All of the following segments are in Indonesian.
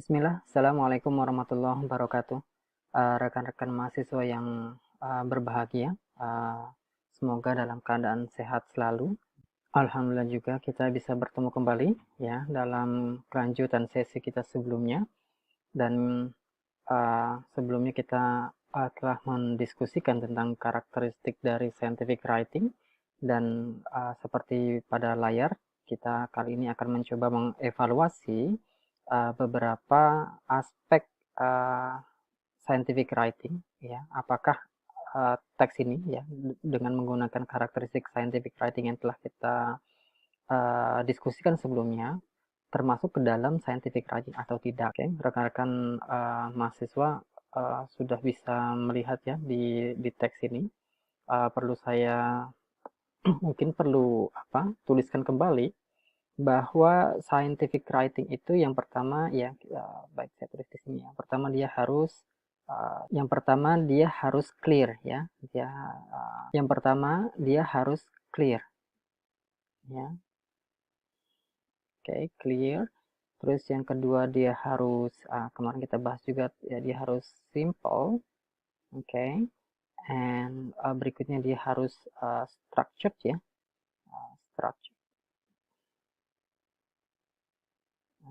Bismillah, Assalamualaikum warahmatullahi wabarakatuh. Rekan-rekan mahasiswa yang berbahagia, semoga dalam keadaan sehat selalu. Alhamdulillah juga kita bisa bertemu kembali ya dalam kelanjutan sesi kita sebelumnya. Dan sebelumnya kita telah mendiskusikan tentang karakteristik dari scientific writing. Dan seperti pada layar, kita kali ini akan mencoba mengevaluasi beberapa aspek uh, scientific writing, ya. Apakah teks ini, ya, dengan menggunakan karakteristik scientific writing yang telah kita diskusikan sebelumnya, termasuk ke dalam scientific writing atau tidak. Oke, rekan-rekan mahasiswa sudah bisa melihat ya di teks ini. Perlu saya mungkin perlu tuliskan kembali bahwa scientific writing itu yang pertama ya, baik saya tulis di sini. Yang pertama dia harus clear ya. Yang pertama dia harus clear ya. Oke, clear. Terus yang kedua dia harus kemarin kita bahas juga ya, dia harus simple. Oke. And berikutnya dia harus structured ya. Structured.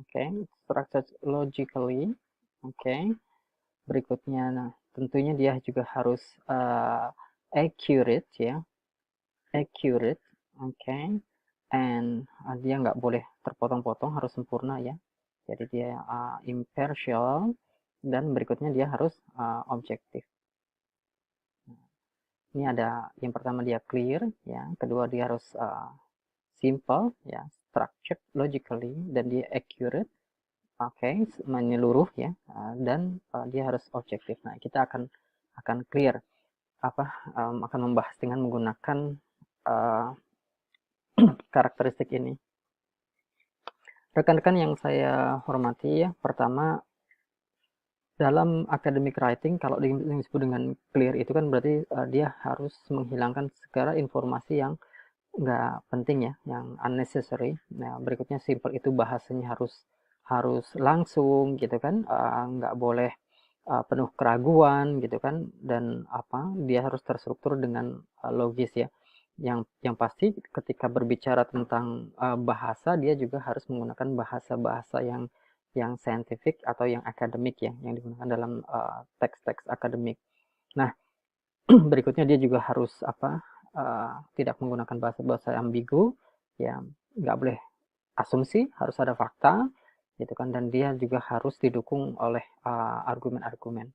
Oke, structured logically. Oke. Berikutnya, nah, tentunya dia juga harus accurate ya, accurate, oke. And dia nggak boleh terpotong-potong, harus sempurna ya. Jadi dia impartial, dan berikutnya dia harus objektif. Ini ada yang pertama dia clear ya, kedua dia harus simple ya, structured logically, dan dia accurate. Oke, menyeluruh ya, dan dia harus objektif. Nah, kita akan clear akan membahas dengan menggunakan uh, karakteristik ini. Rekan-rekan yang saya hormati ya, pertama dalam academic writing kalau disebut dengan clear itu kan berarti dia harus menghilangkan segala informasi yang nggak penting ya, yang unnecessary. Nah, berikutnya simple itu bahasanya harus langsung gitu kan, nggak boleh penuh keraguan gitu kan, dan dia harus terstruktur dengan logis ya. Yang pasti ketika berbicara tentang bahasa, dia juga harus menggunakan bahasa-bahasa yang scientific atau yang akademik ya, yang digunakan dalam teks-teks akademik. Nah, berikutnya dia juga harus tidak menggunakan bahasa-bahasa ambigu ya, nggak boleh asumsi, harus ada fakta gitu kan, dan dia juga harus didukung oleh argumen-argumen.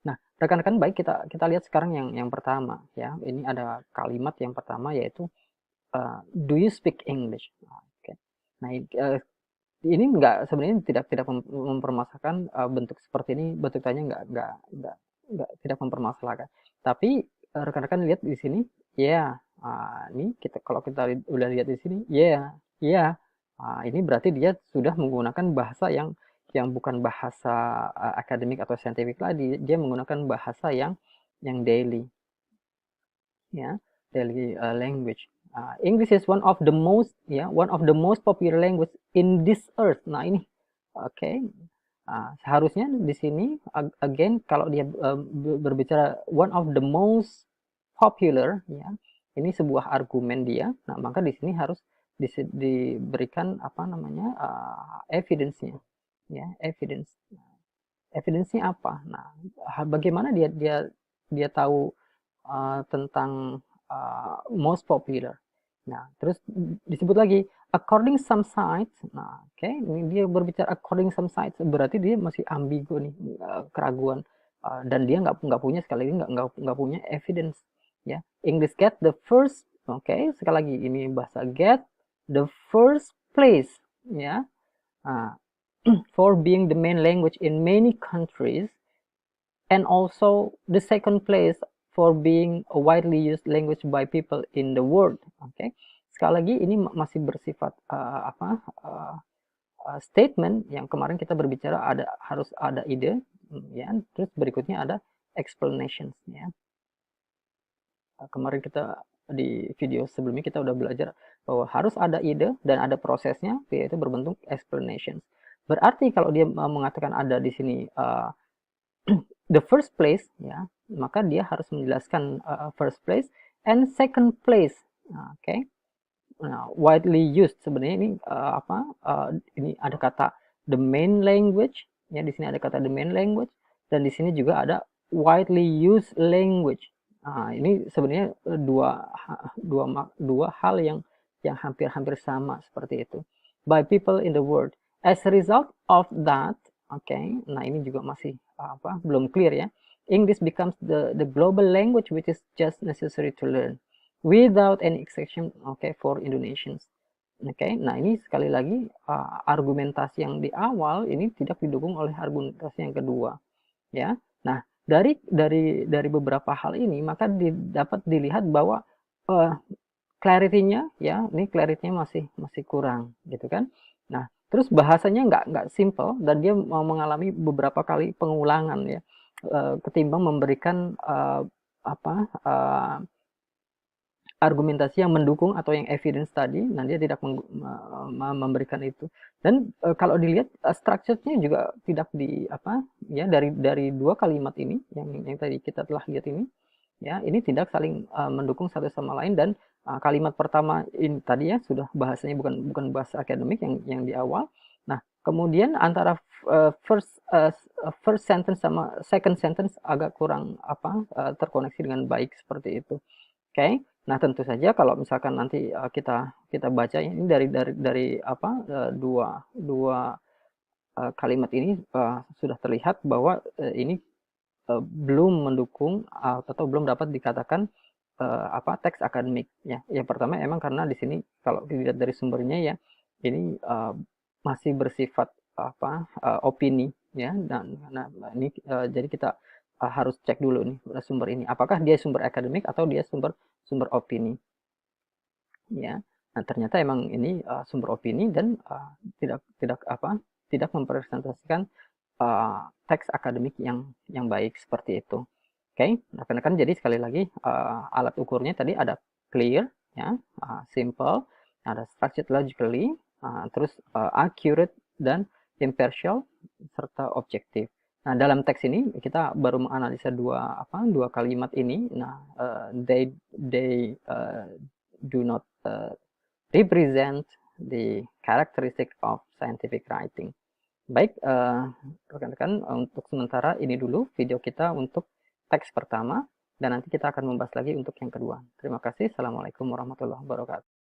Nah, rekan-rekan baik, kita lihat sekarang yang pertama ya. Ini ada kalimat yang pertama yaitu do you speak English? Oke. Nah, ini enggak, sebenarnya tidak mempermasalahkan bentuk seperti ini, bentuk tanya enggak tidak mempermasalahkan. Tapi rekan-rekan lihat di sini, ya, ini kalau kita udah lihat di sini, ya, ya, ini berarti dia sudah menggunakan bahasa yang bukan bahasa akademik atau saintifik lagi, dia menggunakan bahasa yang daily, ya, daily language. English is one of the most popular language in this earth. Nah, ini oke. Okay. Seharusnya di sini again kalau dia berbicara one of the most popular ya, ini sebuah argumen dia. Nah, maka di sini harus diberikan evidence-nya ya, evidence. Evidence-nya apa? Nah, bagaimana dia tahu tentang most popular. Nah, terus disebut lagi according some sites. Nah, oke, ini dia berbicara according some sites, berarti dia masih ambigu nih, keraguan, dan dia nggak punya, sekali lagi nggak punya evidence ya. English get the first, oke, sekali lagi ini bahasa get the first place ya, for being the main language in many countries, and also the second place for being a widely used language by people in the world. Oke, sekali lagi ini masih bersifat statement yang kemarin kita berbicara, harus ada ide ya, terus berikutnya ada explanations ya. Kemarin kita di video sebelumnya kita udah belajar bahwa harus ada ide dan ada prosesnya, yaitu berbentuk explanations. Berarti kalau dia mengatakan ada di sini the first place, ya, maka dia harus menjelaskan first place and second place. Oke. Okay? Nah, widely used sebenarnya ini ini ada kata the main language, ya, di sini ada kata the main language, dan di sini juga ada widely used language. Nah, ini sebenarnya dua hal yang hampir-hampir sama seperti itu. By people in the world. As a result of that, oke, okay, nah ini juga masih belum clear ya. English becomes the global language which is just necessary to learn without any exception, okay, for Indonesians. Oke, okay, nah ini sekali lagi argumentasi yang di awal ini tidak didukung oleh argumentasi yang kedua, ya. Nah, dari beberapa hal ini maka dapat dilihat bahwa clarity-nya, ya, ini clarity-nya masih kurang, gitu kan. Nah, terus bahasanya nggak simple dan dia mengalami beberapa kali pengulangan, ya, ketimbang memberikan argumentasi yang mendukung atau yang evidence tadi, nah dia tidak memberikan itu. Dan kalau dilihat structure-nya juga tidak ya, dari dua kalimat ini yang tadi kita telah lihat ini, ya, ini tidak saling mendukung satu sama lain. Dan kalimat pertama ini tadi ya sudah bahasanya bukan bahasa akademik yang di awal. Nah, kemudian antara first sentence sama second sentence agak kurang terkoneksi dengan baik seperti itu. Oke, okay? Nah tentu saja kalau misalkan nanti kita baca ini dari dua kalimat ini sudah terlihat bahwa ini belum mendukung atau belum dapat dikatakan teks akademik, ya. Yang pertama emang karena di sini kalau dilihat dari sumbernya, ya, ini masih bersifat opini, ya. Dan nah ini jadi kita harus cek dulu nih sumber ini apakah dia sumber akademik atau dia sumber opini, ya. Nah ternyata emang ini sumber opini dan tidak mempresentasikan teks akademik yang baik seperti itu. Oke, okay? Nah, kan jadi sekali lagi alat ukurnya tadi ada clear, ya, simple, ada structured logically, terus accurate dan impartial serta objektif. Nah, dalam teks ini kita baru menganalisa dua kalimat ini. Nah, they do not represent the characteristic of scientific writing. Baik, rekan-rekan, untuk sementara ini dulu video kita untuk teks pertama, dan nanti kita akan membahas lagi untuk yang kedua. Terima kasih. Assalamualaikum warahmatullahi wabarakatuh.